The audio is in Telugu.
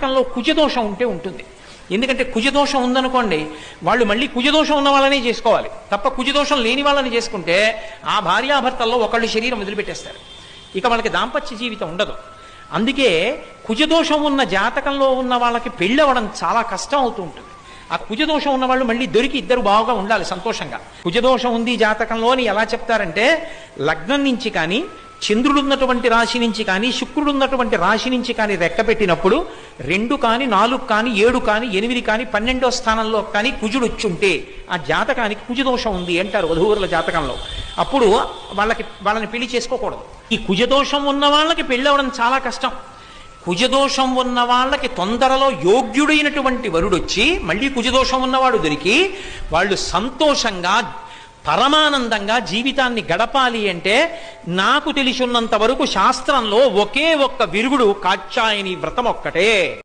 జాతకంలో కుజదోషం ఉంటే ఉంటుంది. ఎందుకంటే కుజదోషం ఉందనుకోండి, వాళ్ళు మళ్ళీ కుజదోషం ఉన్న వాళ్ళనే చేసుకోవాలి తప్ప కుజదోషం లేని వాళ్ళని చేసుకుంటే ఆ భార్యాభర్తల్లో ఒకళ్ళు శరీరం వదిలిపెట్టేస్తారు, ఇక వాళ్ళకి దాంపత్య జీవితం ఉండదు. అందుకే కుజదోషం ఉన్న జాతకంలో ఉన్న వాళ్ళకి పెళ్ళవడం చాలా కష్టం అవుతూ ఉంటుంది. ఆ కుజదోషం ఉన్న వాళ్ళు మళ్ళీ దొరికి ఇద్దరు బాగా ఉండాలి సంతోషంగా. కుజదోషం ఉంది జాతకంలో అని ఎలా చెప్తారంటే, లగ్నం నుంచి కానీ, చంద్రుడు ఉన్నటువంటి రాశి నుంచి కానీ, శుక్రుడు ఉన్నటువంటి రాశి నుంచి కానీ రెక్క పెట్టినప్పుడు 2 కానీ 4 కానీ 7 కానీ 8 కానీ 12వ స్థానంలో కానీ కుజుడు వచ్చుంటే ఆ జాతకానికి కుజదోషం ఉంది అంటారు వధూవరుల జాతకంలో. అప్పుడు వాళ్ళని పెళ్లి చేసుకోకూడదు. ఈ కుజదోషం ఉన్న వాళ్ళకి పెళ్ళవడం చాలా కష్టం. కుజదోషం ఉన్న వాళ్ళకి తొందరలో యోగ్యుడైనటువంటి వరుడొచ్చి మళ్ళీ కుజదోషం ఉన్నవాడు దొరికి వాళ్ళు సంతోషంగా పరమానందంగా జీవితాన్ని గడపాలి అంటే, నాకు తెలిసినంత వరకు శాస్త్రంలో ఒకే ఒక్క విరుగుడు కాత్యాయని వ్రతం ఒక్కటే.